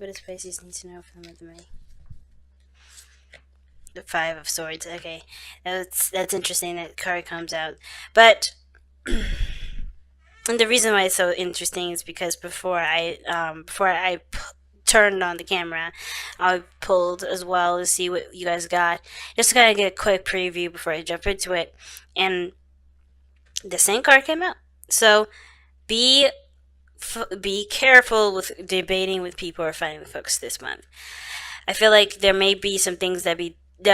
What does Pisces need to know for the month of May? The Five of Swords. Okay, that's interesting. That card comes out, but and the reason why it's so interesting is because turned on the camera, I pulled as well to see what you guys got, just to kind of get a quick preview before I jump into it, and the same card came out. So be be careful with debating with people or fighting with folks this month. I feel like there may be some things that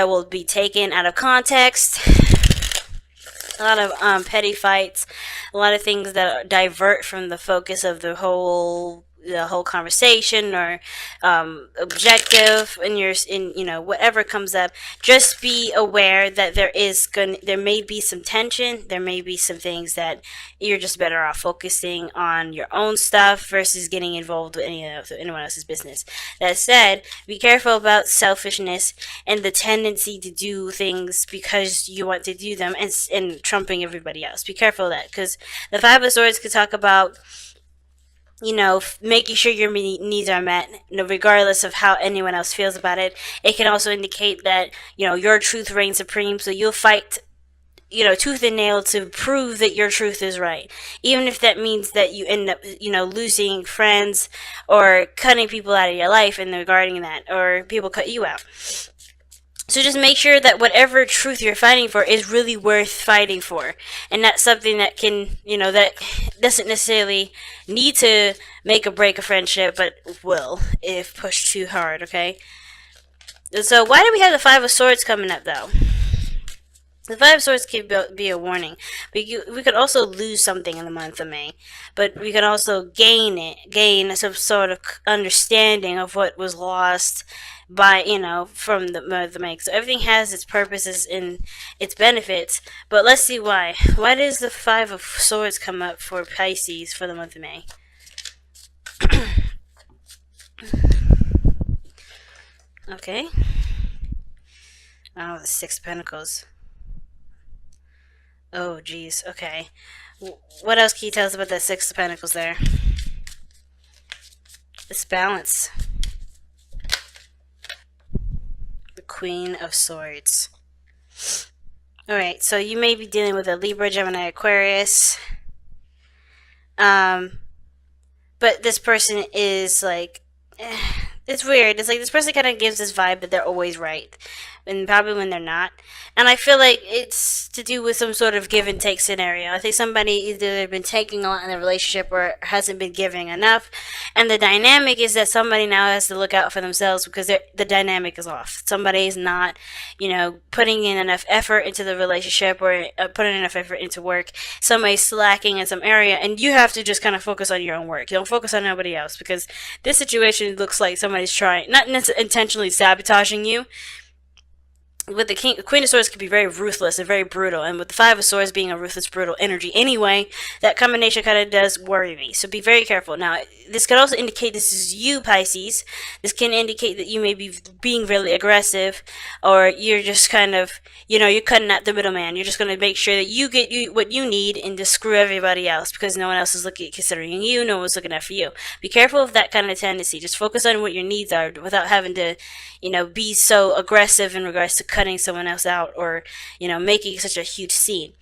will be taken out of context. A lot of petty fights, a lot of things that divert from the focus of the whole conversation or objective in whatever comes up. Just be aware that there may be some tension, there may be some things that you're just better off focusing on your own stuff versus getting involved with anyone else's business. That said, be careful about selfishness and the tendency to do things because you want to do them, and trumping everybody else. Be careful of that, because the Five of Swords could talk about making sure your needs are met, regardless of how anyone else feels about it. It can also indicate that, your truth reigns supreme, so you'll fight, tooth and nail to prove that your truth is right. Even if that means that you end up, losing friends or cutting people out of your life in regarding that, or people cut you out. So just make sure that whatever truth you're fighting for is really worth fighting for, and not something that that doesn't necessarily need to make or break a friendship, but will if pushed too hard. Okay. So why do we have the Five of Swords coming up though? The Five of Swords could be a warning. We could also lose something in the month of May, but we could also gain some sort of understanding of what was lost by from the month of May. So everything has its purposes and its benefits. But let's see why. Why does the Five of Swords come up for Pisces for the month of May? Okay. Oh, the Six of Pentacles. Oh, geez. Okay. What else can you tell us about that Six of Pentacles there? This balance. The Queen of Swords. Alright, so you may be dealing with a Libra, Gemini, Aquarius. But this person is like... it's weird. It's like this person kind of gives this vibe that they're always right, and probably when they're not. And I feel like it's to do with some sort of give and take scenario. I think somebody either been taking a lot in the relationship or hasn't been giving enough, and the dynamic is that somebody now has to look out for themselves because the dynamic is off. Somebody is not, putting in enough effort into the relationship or putting enough effort into work. Somebody's slacking in some area, and you have to just kind of focus on your own work. You don't focus on nobody else, because this situation looks like somebody's trying, not intentionally sabotaging you. With the Queen of Swords could be very ruthless and very brutal, and with the Five of Swords being a ruthless, brutal energy anyway, that combination kind of does worry me. So be very careful. Now, this could also indicate this is you, Pisces. This can indicate that you may be being really aggressive, or you're just kind of, you're cutting out the middleman. You're just going to make sure that you get what you need and just screw everybody else because no one else is considering you. No one's looking out for you. Be careful of that kind of tendency. Just focus on what your needs are without having to, be so aggressive in regards to cutting someone else out or, making such a huge scene.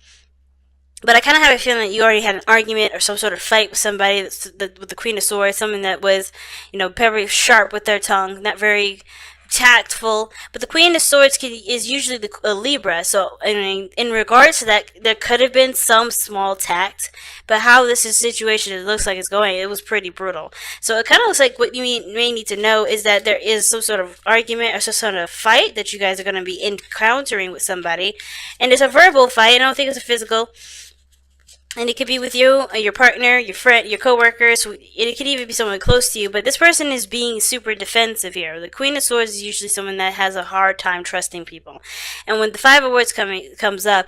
But I kind of have a feeling that you already had an argument or some sort of fight with somebody with the Queen of Swords, someone that was, very sharp with their tongue, not very tactful. But the Queen of Swords is usually a Libra, so in regards to that, there could have been some small tact, but how this situation it looks like it's going, it was pretty brutal. So it kind of looks like what you may need to know is that there is some sort of argument or some sort of fight that you guys are going to be encountering with somebody, and it's a verbal fight. I don't think it's a physical. And it could be with you, your partner, your friend, your coworkers. It could even be someone close to you. But this person is being super defensive here. The Queen of Swords is usually someone that has a hard time trusting people. And when the Five of Swords comes up,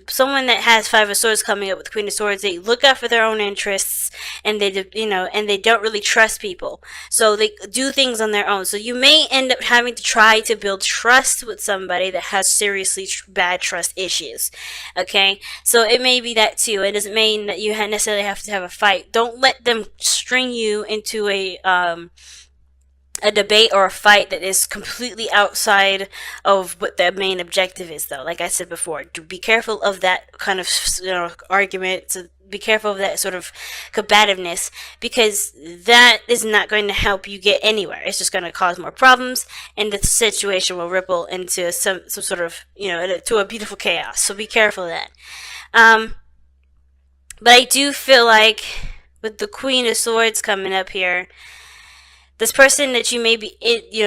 someone that has Five of Swords coming up with the Queen of Swords, they look out for their own interests, and they don't really trust people. So they do things on their own. So you may end up having to try to build trust with somebody that has seriously bad trust issues. Okay, so it may be that too. It doesn't mean that you necessarily have to have a fight. Don't let them string you into a a debate or a fight that is completely outside of what the main objective is, though. Like I said before, to be careful of that kind of argument. To be careful of that sort of combativeness, because that is not going to help you get anywhere. It's just going to cause more problems, and the situation will ripple into some sort of, to a beautiful chaos. So be careful of that. Um, but I do feel like with the Queen of Swords coming up here, this person that you may be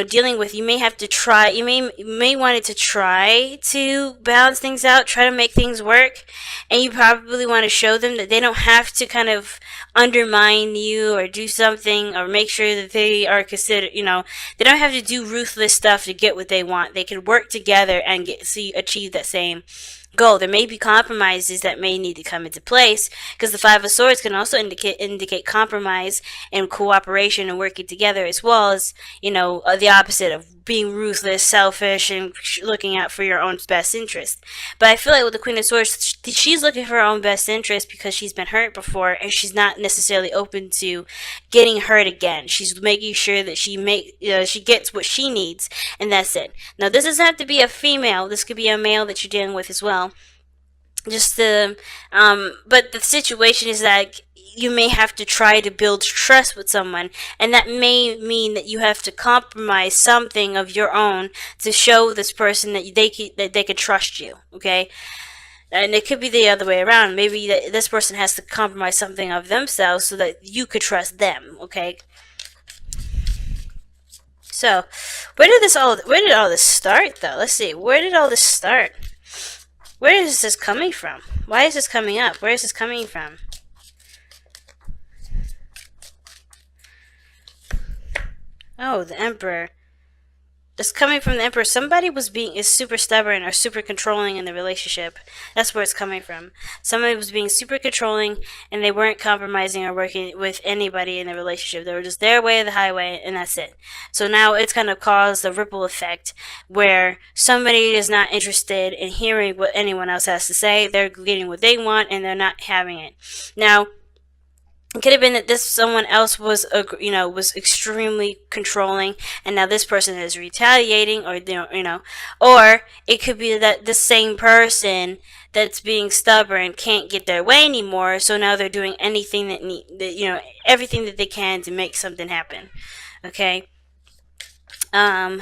dealing with, you may have to try, you may want it to try to balance things out, try to make things work, and you probably want to show them that they don't have to kind of undermine you or do something, or make sure that they are considered, they don't have to do ruthless stuff to get what they want. They can work together and achieve that same goal. There may be compromises that may need to come into place, because the Five of Swords can also indicate compromise and cooperation and working together, as well as the opposite of being ruthless, selfish, and looking out for your own best interest. But I feel like with the Queen of Swords, she's looking for her own best interest because she's been hurt before, and she's not necessarily open to getting hurt again. She's making sure that she gets what she needs, and that's it. Now, this doesn't have to be a female. This could be a male that you're dealing with as well. Just the but the situation is that you may have to try to build trust with someone, and that may mean that you have to compromise something of your own to show this person that they can trust you. Okay. And it could be the other way around. Maybe this person has to compromise something of themselves so that you could trust them. Okay. So, where did all this start, though? Let's see. Where did all this start? Where is this coming from? Why is this coming up? Where is this coming from? Oh, the Emperor. It's coming from the Emperor. Somebody is super stubborn or super controlling in the relationship. That's where it's coming from. Somebody was being super controlling, and they weren't compromising or working with anybody in the relationship. They were just their way or the highway, and that's it. So now it's kind of caused a ripple effect where somebody is not interested in hearing what anyone else has to say. They're getting what they want, and they're not having it. Now, it could have been that this someone else was extremely controlling, and now this person is retaliating, or or it could be that the same person that's being stubborn can't get their way anymore, so now they're doing anything everything that they can to make something happen. Okay. Why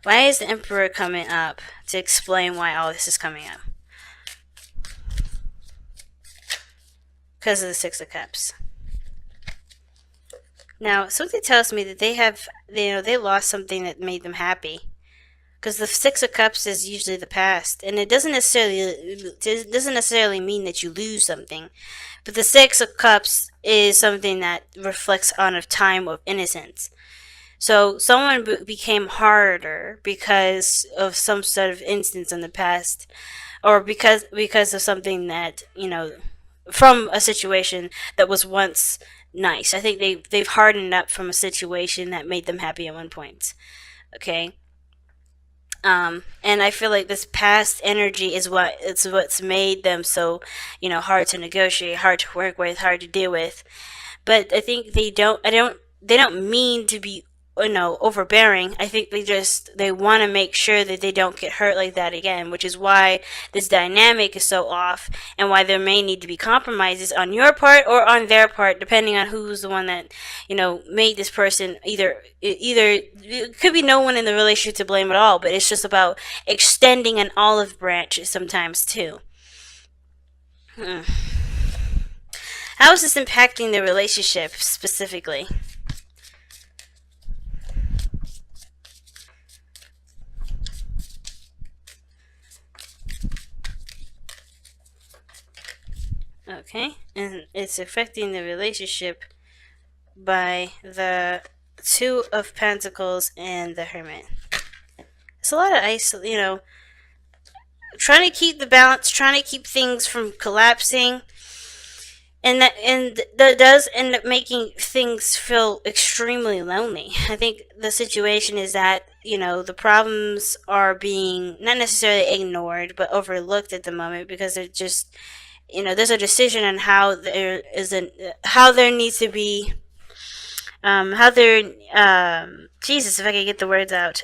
is the Emperor coming up to explain why all this is coming up? Because of the Six of Cups. Now, something tells me that they lost something that made them happy. Because the Six of Cups is usually the past, and it doesn't necessarily mean that you lose something. But the Six of Cups is something that reflects on a time of innocence. So someone became harder because of some sort of instance in the past, or because of something that from a situation that was once nice. I think they've hardened up from a situation that made them happy at one point. Okay. And I feel like this past energy is what's made them so hard to negotiate, hard to work with, hard to deal with. But I think they don't mean to be overbearing. I think they want to make sure that they don't get hurt like that again, which is why this dynamic is so off, and why there may need to be compromises on your part or on their part, depending on who's the one that made this person. Either it could be no one in the relationship to blame at all, but it's just about extending an olive branch sometimes too. How is this impacting the relationship specifically? Okay, and it's affecting the relationship by the Two of Pentacles and the Hermit. It's a lot of trying to keep the balance, trying to keep things from collapsing, and that does end up making things feel extremely lonely. I think the situation is that the problems are being not necessarily ignored, but overlooked at the moment, because they're just there's a decision on how there needs to be how they're, Jesus, if I could get the words out.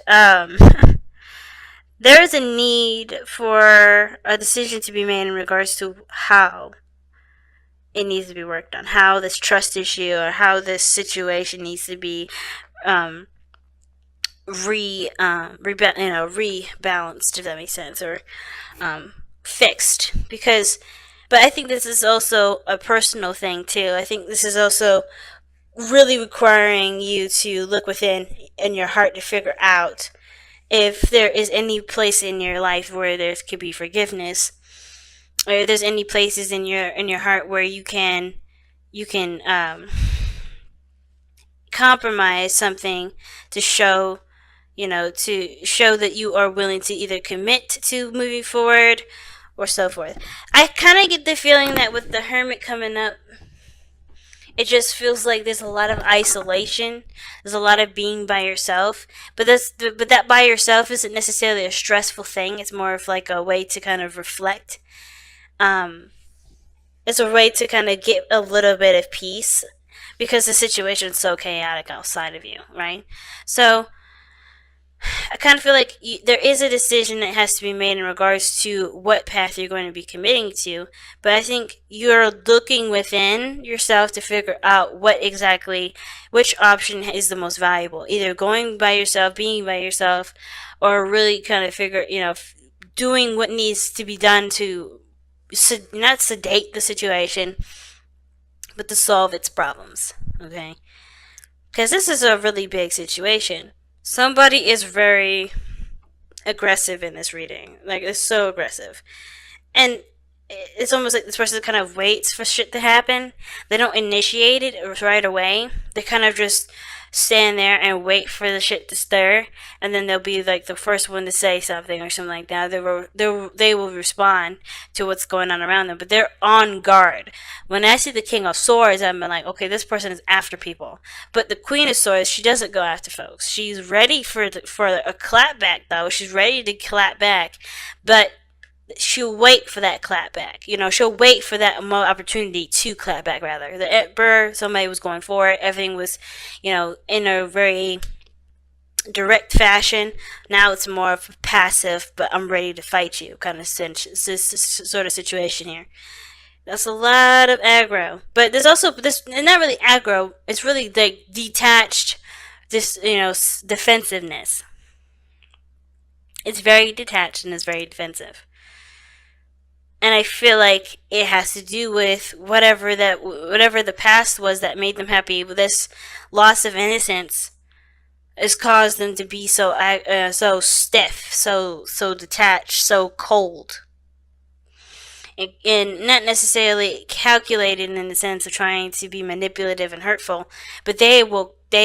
There is a need for a decision to be made in regards to how it needs to be worked on, how this trust issue or how this situation needs to be um, rebalanced, if that makes sense, or fixed. Because, but I think this is also a personal thing too. I think this is also really requiring you to look within in your heart to figure out if there is any place in your life where there could be forgiveness, or if there's any places in your heart where you can compromise something to show, to show that you are willing to either commit to moving forward or so forth. I kind of get the feeling that with the Hermit coming up, it just feels like there's a lot of isolation. There's a lot of being by yourself. But that by yourself isn't necessarily a stressful thing. It's more of like a way to kind of reflect. Um, it's a way to kind of get a little bit of peace because the situation's so chaotic outside of you, right? So I kind of feel like there is a decision that has to be made in regards to what path you're going to be committing to, but I think you're looking within yourself to figure out which option is the most valuable. Either going by yourself, being by yourself, or really kind of doing what needs to be done to not sedate the situation, but to solve its problems. Okay? Because this is a really big situation. Somebody is very aggressive in this reading. Like, it's so aggressive. And it's almost like this person kind of waits for shit to happen. They don't initiate it right away. They kind of just stand there and wait for the shit to stir, and then they'll be like the first one to say something or something like that. They will respond to what's going on around them, but they're on guard. When I see the King of Swords, I'm like, okay, this person is after people. But the Queen of Swords, she doesn't go after folks. She's ready for a clap back, though. She's ready to clap back, but she'll wait for that clap back. She'll wait for that opportunity to clap back, rather. The Emperor, somebody was going for it. Everything was, in a very direct fashion. Now it's more of a passive, but I'm ready to fight you kind of sort of situation here. That's a lot of aggro. But there's also this, and not really aggro, it's really like detached, this, defensiveness. It's very detached and it's very defensive. And I feel like it has to do with whatever the past was that made them happy. This loss of innocence has caused them to be so stiff, so detached, so cold, and not necessarily calculated in the sense of trying to be manipulative and hurtful, but they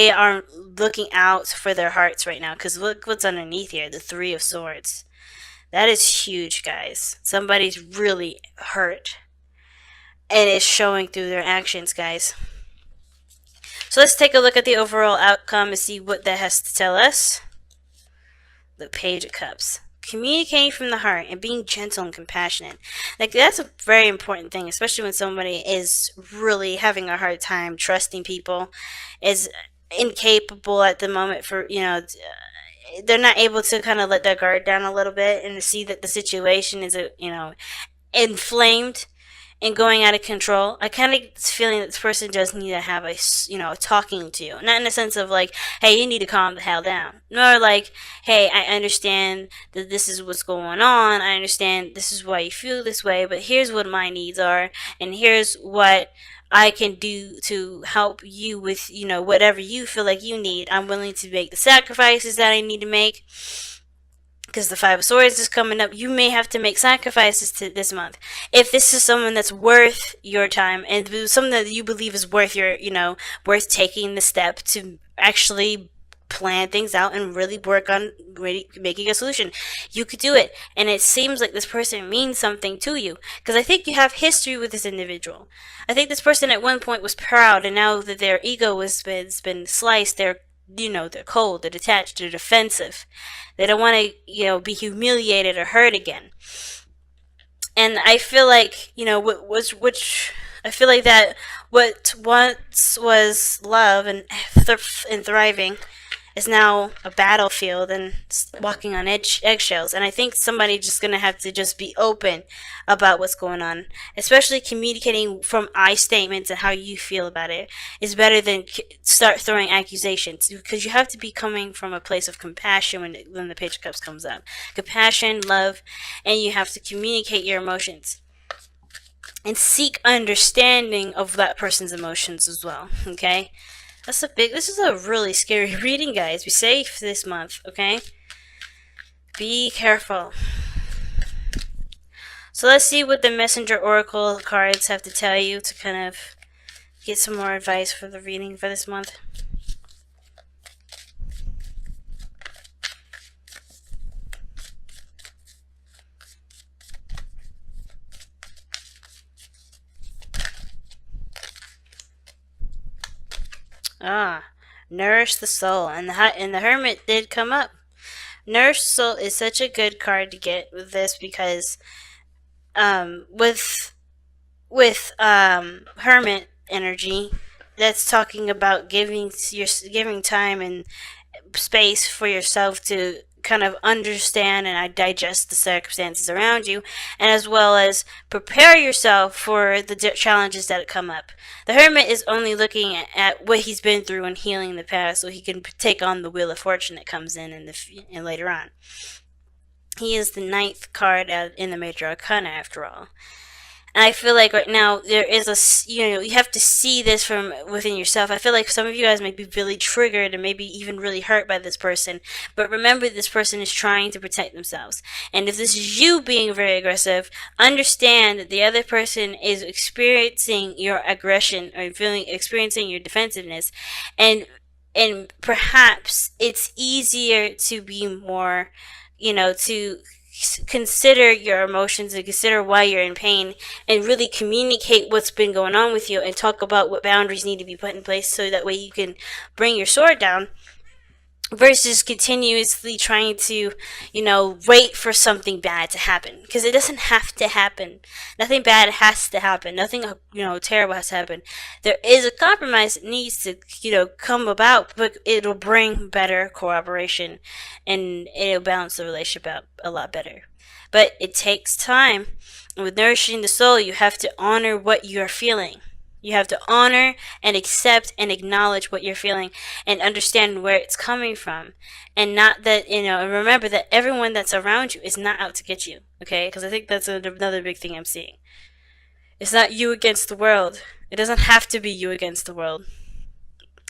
are looking out for their hearts right now. Because look what's underneath here, the Three of Swords. That is huge, guys. Somebody's really hurt. And it's showing through their actions, guys. So let's take a look at the overall outcome and see what that has to tell us. The Page of Cups. Communicating from the heart and being gentle and compassionate. Like, that's a very important thing, especially when somebody is really having a hard time trusting people, is incapable at the moment for, they're not able to kind of let their guard down a little bit and see that the situation is, inflamed and going out of control. I kind of get this feeling that this person does need to have a talking to. Not in the sense of like, hey, you need to calm the hell down. Nor like, hey, I understand that this is what's going on. I understand this is why you feel this way, but here's what my needs are, and here's what I can do to help you with, whatever you feel like you need. I'm willing to make the sacrifices that I need to make. Because the Five of Swords is coming up, you may have to make sacrifices this month. If this is someone that's worth your time, and something that you believe is worth worth taking the step to actually plan things out and really work on making a solution, you could do it. And it seems like this person means something to you, because I think you have history with this individual. I think this person at one point was proud, and now that their ego has been sliced, they're cold, they're detached, they're defensive. They don't want to be humiliated or hurt again. And I feel like I feel like that what once was love and thriving is now a battlefield and walking on eggshells. And I think somebody just gonna have to just be open about what's going on, especially communicating from I statements and how you feel about it is better than start throwing accusations, because you have to be coming from a place of compassion when the Page of Cups comes up, compassion, love, and you have to communicate your emotions and seek understanding of that person's emotions as well. Okay. This is a really scary reading, guys. Be safe this month, okay? Be careful. So let's see what the Messenger Oracle cards have to tell you to kind of get some more advice for the reading for this month. Nourish the soul, and the Hermit did come up. Nourish the soul is such a good card to get with this, because with Hermit energy, that's talking about giving time and space for yourself to kind of understand and digest the circumstances around you, and as well as prepare yourself for the challenges that come up. The Hermit is only looking at what he's been through and healing the past, so he can take on the Wheel of Fortune that comes in and later on. He is the 9th card in the Major Arcana, after all. And I feel like right now there is you have to see this from within yourself. I feel like some of you guys might be really triggered and maybe even really hurt by this person. But remember, this person is trying to protect themselves. And if this is you being very aggressive, understand that the other person is experiencing your aggression or experiencing your defensiveness. And perhaps it's easier to be more, to consider your emotions and consider why you're in pain, and really communicate what's been going on with you, and talk about what boundaries need to be put in place so that way you can bring your sword down, versus continuously trying to, wait for something bad to happen, because it doesn't have to happen. Nothing bad has to happen. Nothing, terrible has to happen. There is a compromise that needs to, come about, but it'll bring better cooperation, and it'll balance the relationship out a lot better. But it takes time. With nourishing the soul, you have to honor what you're feeling. You have to honor and accept and acknowledge what you're feeling, and understand where it's coming from. And not that, and remember that everyone that's around you is not out to get you, okay? Because I think that's another big thing I'm seeing. It's not you against the world. It doesn't have to be you against the world.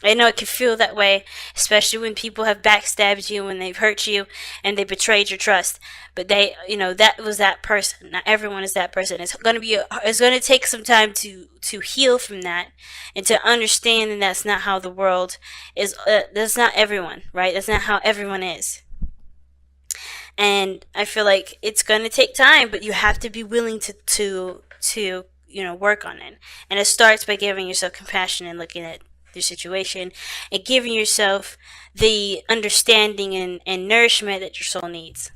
I know it can feel that way, especially when people have backstabbed you, when they've hurt you, and they betrayed your trust. But that was that person. Not everyone is that person. It's going to take some time to heal from that, and to understand that that's not how the world is. That's not everyone, right? That's not how everyone is. And I feel like it's going to take time, but you have to be willing to work on it. And it starts by giving yourself compassion and looking at your situation, and giving yourself the understanding and nourishment that your soul needs.